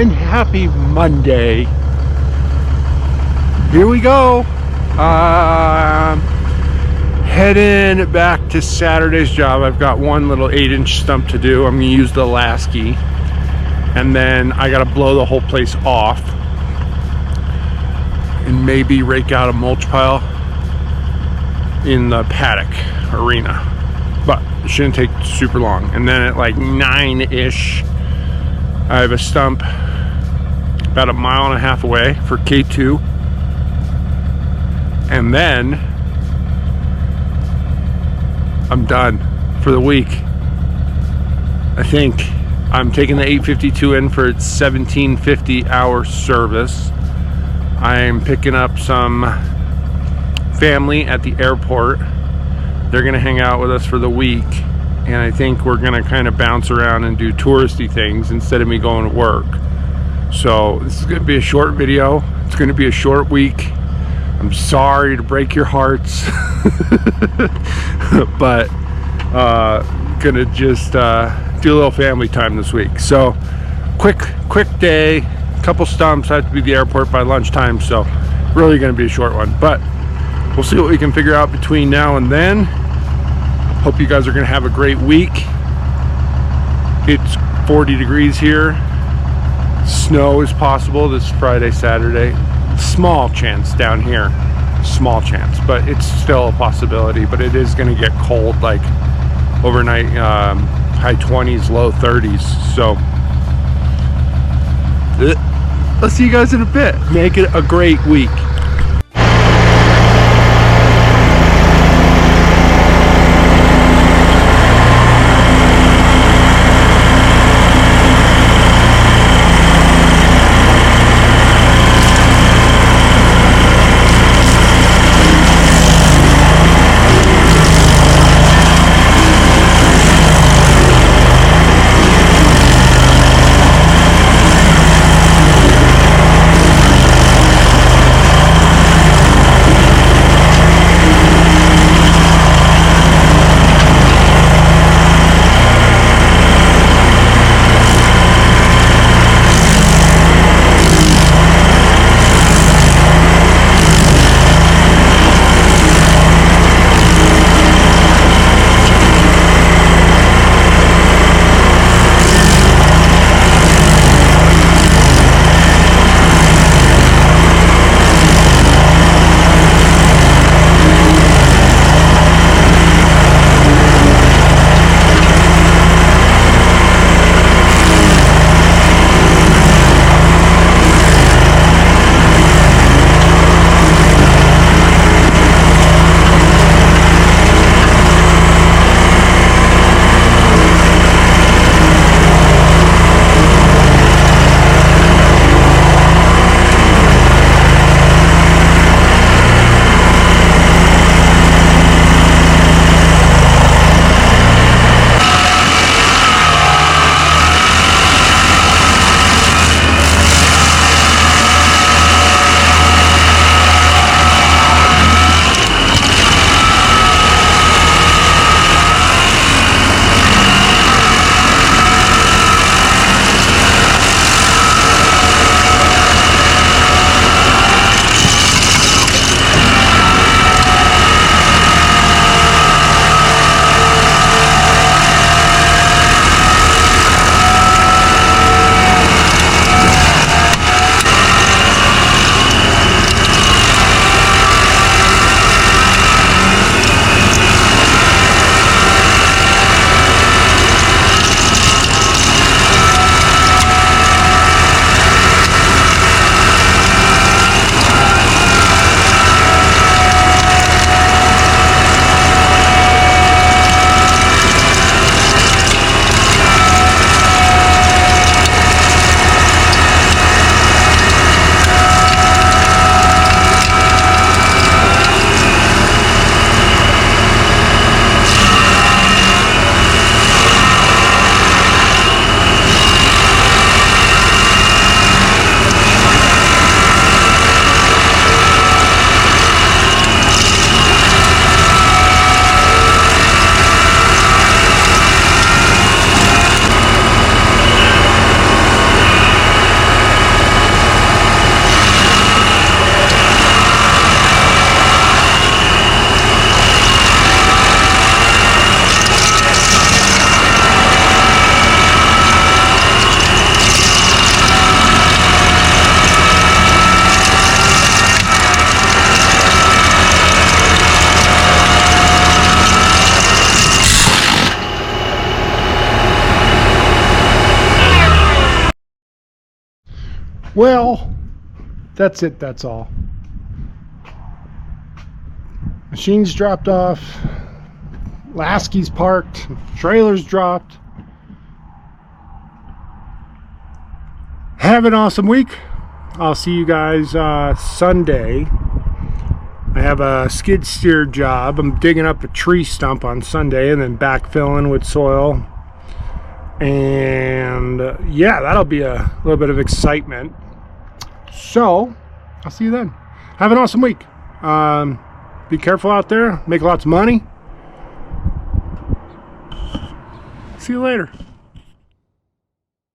and happy Monday. Here we go. Heading back to Saturday's job. I've got one little 8-inch stump to do. I'm gonna use the Lasky, and then I gotta blow the whole place off and maybe rake out a mulch pile in the paddock arena, but it shouldn't take super long. And then at like 9-ish, I have a stump about 1.5 miles away for K2, and then I'm done for the week. I think I'm taking the 852 in for its 1750 hour service. I'm picking up some family at the airport. They're gonna hang out with us for the week, and I think we're gonna kind of bounce around and do touristy things instead of me going to work. So this is gonna be a short video. It's gonna be a short week. I'm sorry to break your hearts, but gonna just do a little family time this week. So quick day, couple stumps. I have to be at the airport by lunchtime, so really gonna be a short one, but we'll see what we can figure out between now and then. Hope you guys are gonna have a great week. It's 40 degrees here. Snow is possible this Friday, Saturday. Small chance down here, small chance, but it's still a possibility. But it is going to get cold, like overnight, high 20s, low 30s. So I'll see you guys in a bit. Make it a great week. Well, that's it. That's all. Machines dropped off. Lasky's parked. Trailers dropped. Have an awesome week. I'll see you guys Sunday. I have a skid steer job. I'm digging up a tree stump on Sunday and then backfilling with soil. And yeah, that'll be a little bit of excitement. So, I'll see you then. Have an awesome week. Be careful out there. Make lots of money. See you later.